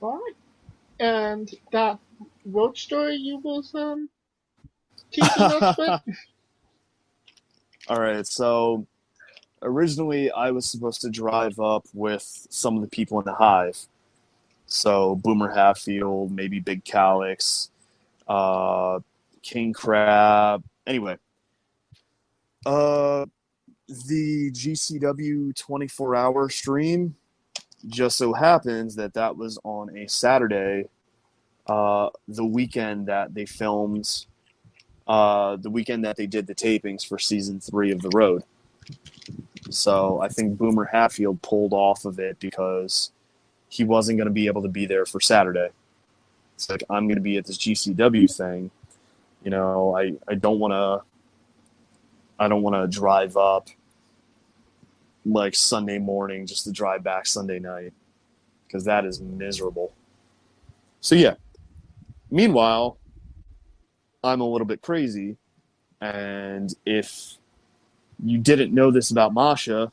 All right. And that road story you was teasing us with? All right, so originally I was supposed to drive up with some of the people in the Hive. So Boomer Hatfield, maybe Big Calix, King Crab. Anyway, uh, the GCW 24-hour stream just so happens that that was on a Saturday, the weekend that they filmed, the weekend that they did the tapings for season 3 of The Road. So I think Boomer Hatfield pulled off of it because he wasn't going to be able to be there for Saturday. It's like, I'm going to be at this GCW thing. You know, I don't want to drive up like Sunday morning just to drive back Sunday night because that is miserable. So yeah. Meanwhile, I'm a little bit crazy, and if you didn't know this about Masha,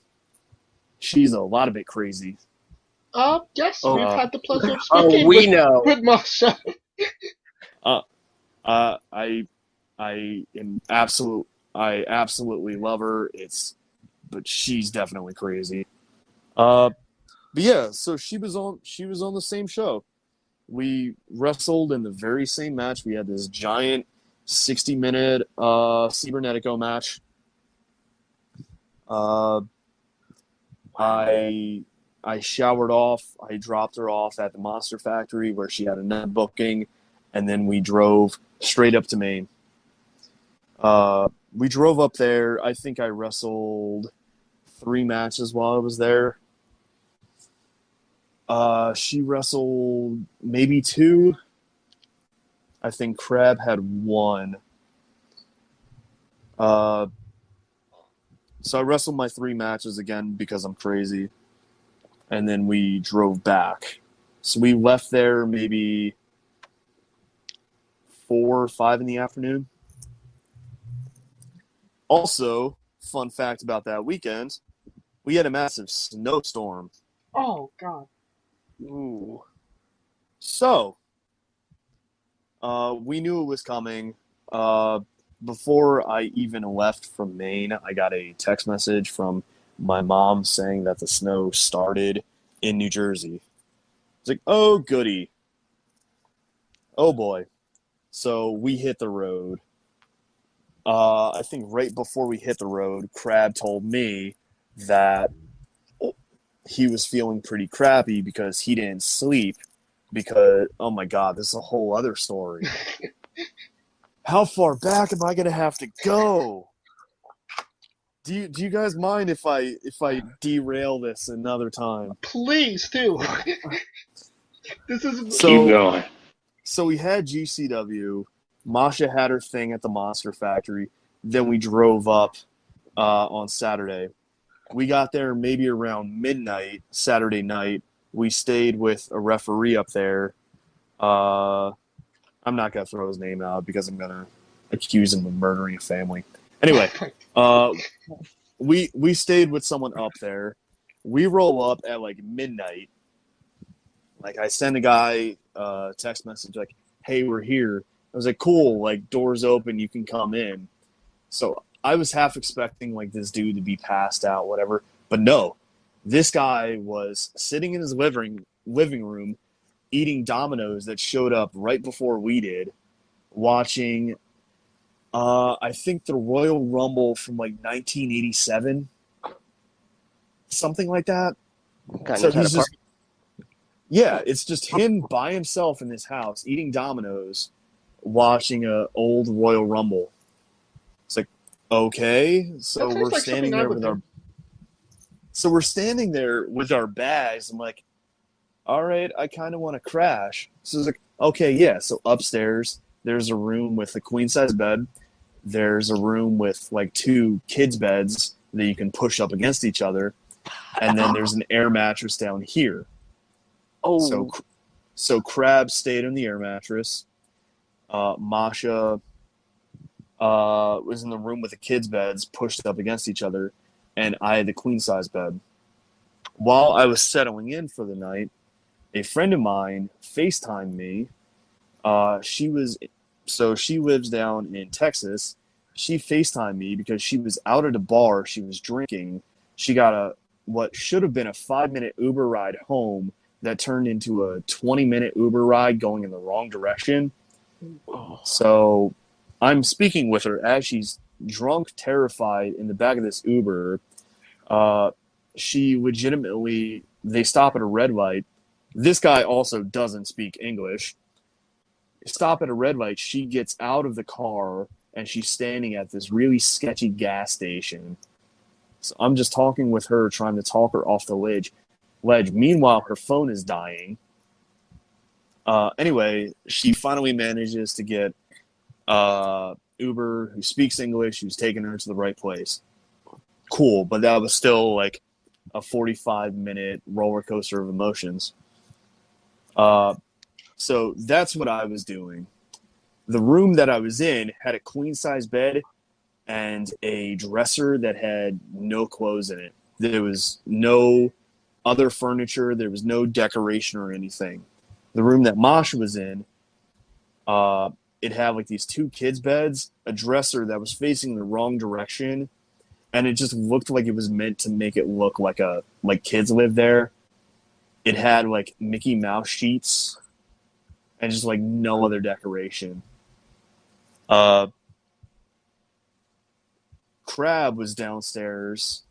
she's a lot of bit crazy. Yes, we've had the pleasure of Oh, speaking we know. with Masha. I absolutely love her. But she's definitely crazy. But yeah, so she was on the same show. We wrestled in the very same match. We had this giant 60-minute Cybernetico match. I showered off. I dropped her off at the Monster Factory where she had a net booking, and then we drove straight up to Maine. We drove up there. I think I wrestled 3 matches while I was there. She wrestled maybe 2. I think Crab had 1. So I wrestled my 3 matches again because I'm crazy. And then we drove back. So we left there maybe 4 or 5 in the afternoon. Also, fun fact about that weekend, we had a massive snowstorm. Oh, God. Ooh. So, we knew it was coming. Before I even left from Maine, I got a text message from my mom saying that the snow started in New Jersey. It's like, oh, goody. Oh, boy. So we hit the road. I think right before we hit the road, Crab told me that he was feeling pretty crappy because he didn't sleep because, oh my God, this is a whole other story. How far back am I going to have to go? Do you guys mind if I derail this another time? Please, do. This is... Keep going. So we had GCW. Masha had her thing at the Monster Factory. Then we drove up on Saturday. We got there maybe around midnight Saturday night. We stayed with a referee up there. I'm not going to throw his name out because I'm going to accuse him of murdering a family. Anyway, we stayed with someone up there. We roll up at like midnight. Like I send a guy a text message like, hey, we're here. I was like, cool, like doors open, you can come in. So I was half expecting like this dude to be passed out, whatever. But no, this guy was sitting in his living room eating Dominoes that showed up right before we did, watching, I think the Royal Rumble from like 1987, something like that. So he's just, yeah, it's just him by himself in this house eating Dominoes, watching a old Royal Rumble. It's like, okay, so we're like standing there with our, so we're standing there with our bags. I'm like, all right, I kind of want to crash. So it's like, okay, yeah. So upstairs, there's a room with a queen size bed. There's a room with like 2 kids' beds that you can push up against each other, and then there's an air mattress down here. Oh, so Crab stayed on the air mattress. Masha was in the room with the kids' beds pushed up against each other, and I had the queen size bed. While I was settling in for the night, a friend of mine FaceTimed me. She lives down in Texas. She FaceTimed me because she was out at a bar. She was drinking. She got what should have been a 5-minute Uber ride home that turned into a 20-minute Uber ride going in the wrong direction. So I'm speaking with her as she's drunk, terrified in the back of this Uber. They stop at a red light. This guy also doesn't speak English. Stop at a red light. She gets out of the car and she's standing at this really sketchy gas station. So I'm just talking with her, trying to talk her off the ledge. Meanwhile, her phone is dying. Anyway, she finally manages to get Uber who speaks English, who's taking her to the right place. Cool, but that was still like a 45-minute roller coaster of emotions. So that's what I was doing. The room that I was in had a queen-size bed and a dresser that had no clothes in it. There was no other furniture. There was no decoration or anything. The room that Masha was in, it had like these 2 kids' beds, a dresser that was facing the wrong direction, and it just looked like it was meant to make it look like kids lived there. It had like Mickey Mouse sheets and just like no other decoration. Crab was downstairs.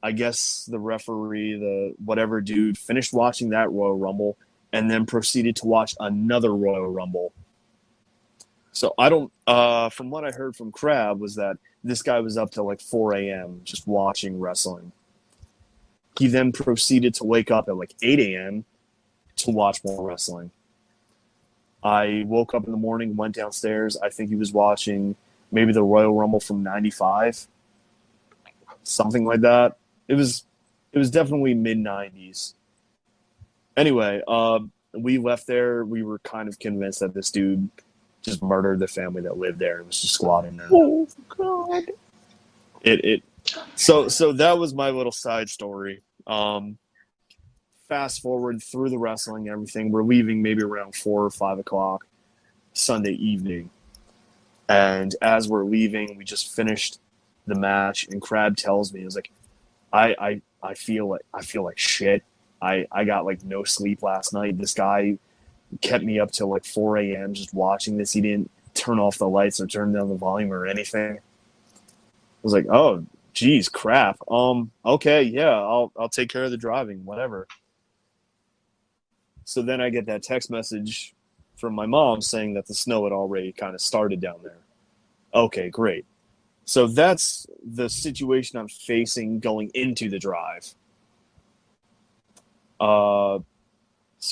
I guess the referee, the whatever dude, finished watching that Royal Rumble and then proceeded to watch another Royal Rumble. So I don't, from what I heard from Crab was that this guy was up till like 4 a.m. just watching wrestling. He then proceeded to wake up at like 8 a.m. to watch more wrestling. I woke up in the morning, went downstairs. I think he was watching maybe the Royal Rumble from 95. Something like that. It was definitely mid-90s. Anyway, we left there. We were kind of convinced that this dude just murdered the family that lived there and was just squatting there. Oh God! So that was my little side story. Fast forward through the wrestling, everything. We're leaving maybe around 4 or 5 o'clock Sunday evening, and as we're leaving, we just finished the match, and Crab tells me, "He's like, I feel like shit. I got like no sleep last night. This guy kept me up till like 4 a.m. just watching this. He didn't turn off the lights or turn down the volume or anything." I was like, "Oh, geez, crap. Okay, yeah, I'll take care of the driving, whatever." So then I get that text message from my mom saying that the snow had already kind of started down there. Okay, great. So that's the situation I'm facing going into the drive. So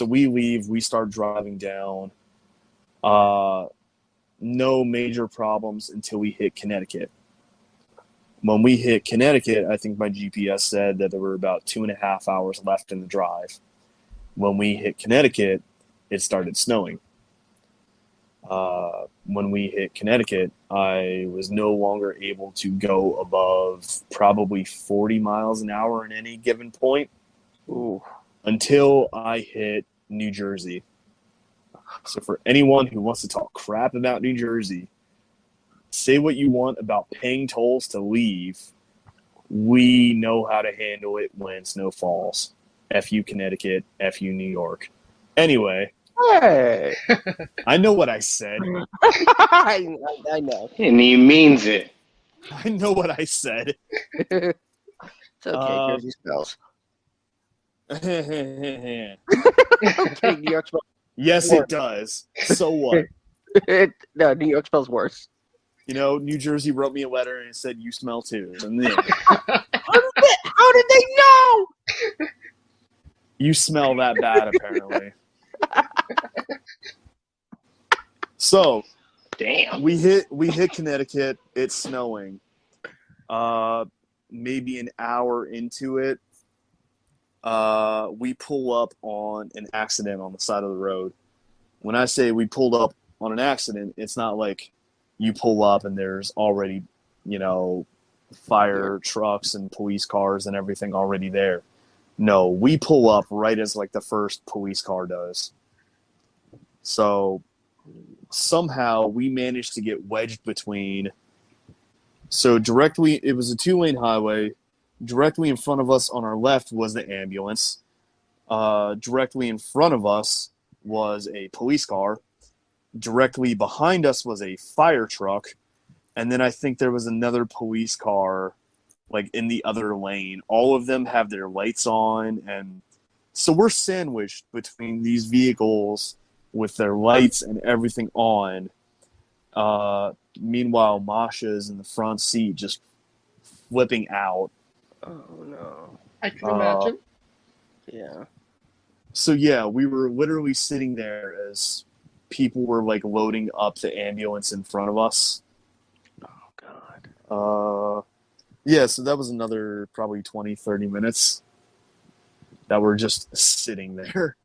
we leave, we start driving down. No major problems until we hit Connecticut. When we hit Connecticut, I think my GPS said that there were about 2.5 hours left in the drive. When we hit Connecticut, it started snowing. When we hit Connecticut, I was no longer able to go above probably 40 miles an hour in any given point. Ooh. Until I hit New Jersey. So for anyone who wants to talk crap about New Jersey, say what you want about paying tolls to leave. We know how to handle it when snow falls. F you Connecticut, F you New York. Anyway. Hey! I know what I said. I know. And he means it. I know what I said. It's okay, Jersey spells. Okay, New York spells. yes, it does. So what? No, New York spells worse. You know, New Jersey wrote me a letter and it said, "You smell too." And then, How did they know? you smell that bad, apparently. So, Damn. we hit Connecticut. It's snowing. Maybe an hour into it, we pull up on an accident on the side of the road. When I say we pulled up on an accident, it's not like you pull up and there's already, fire trucks and police cars and everything already there. No, we pull up right as like the first police car does. So somehow we managed to get wedged between. So directly, it was a 2-lane highway. Directly in front of us on our left was the ambulance. Directly in front of us was a police car. Directly behind us was a fire truck. And then I think there was another police car like in the other lane. All of them have their lights on. And so we're sandwiched between these vehicles with their lights and everything on. Meanwhile, Masha is in the front seat just flipping out. Oh, no. I can imagine. Yeah. So, yeah, we were literally sitting there as people were, like, loading up the ambulance in front of us. Oh, God. Yeah, so that was another probably 20, 30 minutes that we're just sitting there.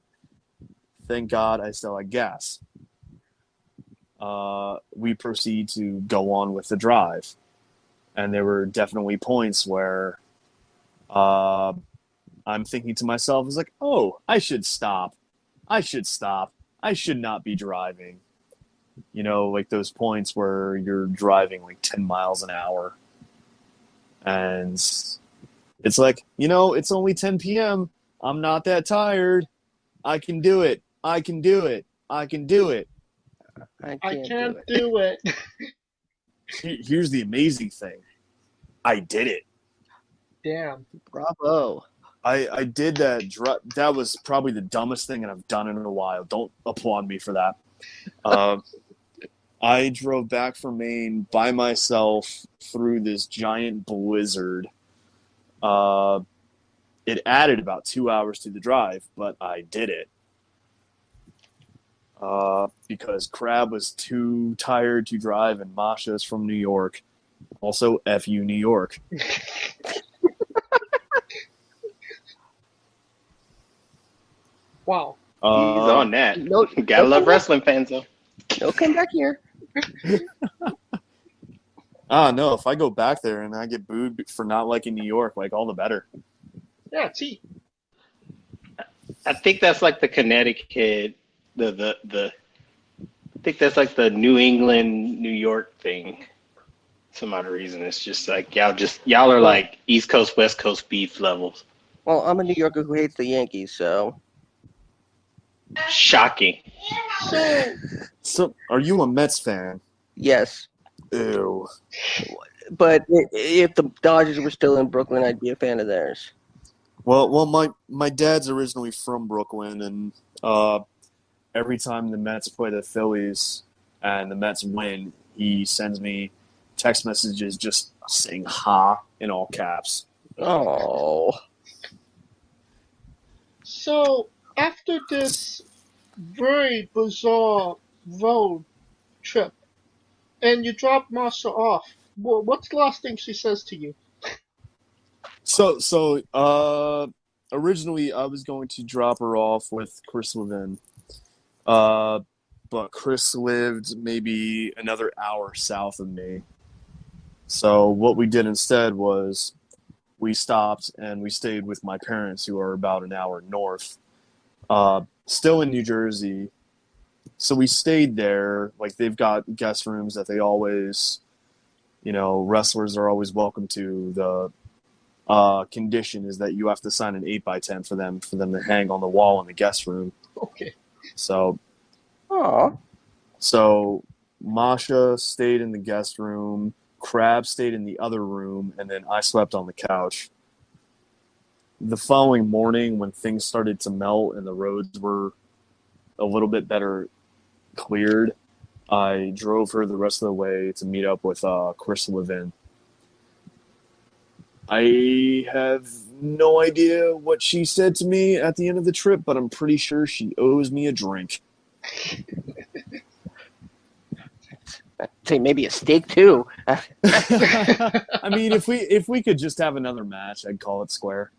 Thank God I still had gas. We proceed to go on with the drive. And there were definitely points where I'm thinking to myself, I was like, oh, I should stop. I should not be driving. You know, like those points where you're driving like 10 miles an hour. And it's like, you know, it's only 10 p.m. I'm not that tired. I can do it. I can do it. I can do it. I can't do it. Here's the amazing thing. I did it. Damn. Bravo. I did that. That was probably the dumbest thing that I've done in a while. Don't applaud me for that. I drove back from Maine by myself through this giant blizzard. It added about 2 hours to the drive, but I did it. Because Crab was too tired to drive, and Masha's from New York. Also, F you, New York. Wow. He's on that. No, Gotta love wrestling fans, though. No, come back here. No, if I go back there and I get booed for not liking New York, like, all the better. Yeah, see. I think that's like the Connecticut, I think that's like the New England, New York thing. Some odd reason. It's just like y'all are like East Coast, West Coast beef levels. Well, I'm a New Yorker who hates the Yankees, so. Shocking. So, are you a Mets fan? Yes. Ew. But if the Dodgers were still in Brooklyn, I'd be a fan of theirs. Well, my dad's originally from Brooklyn, and every time the Mets play the Phillies and the Mets win, he sends me text messages just saying "ha" in all caps. Oh. So, after this very bizarre road trip, and you drop Masha off, what's the last thing she says to you? So, originally I was going to drop her off with Chris Levin, but Chris lived maybe another hour south of me. So what we did instead was we stopped and we stayed with my parents, who are about an hour north, still in New Jersey. So we stayed there. Like, they've got guest rooms that they always, you know, wrestlers are always welcome to. The condition is that you have to sign an 8x10 for them to hang on the wall in the guest room. Okay. So, Masha stayed in the guest room, Crab stayed in the other room, and then I slept on the couch. The following morning, when things started to melt and the roads were a little bit better cleared, I drove her the rest of the way to meet up with Chris Levin. I have no idea what she said to me at the end of the trip, but I'm pretty sure she owes me a drink. I'd say maybe a steak too. I mean, if we could just have another match, I'd call it square.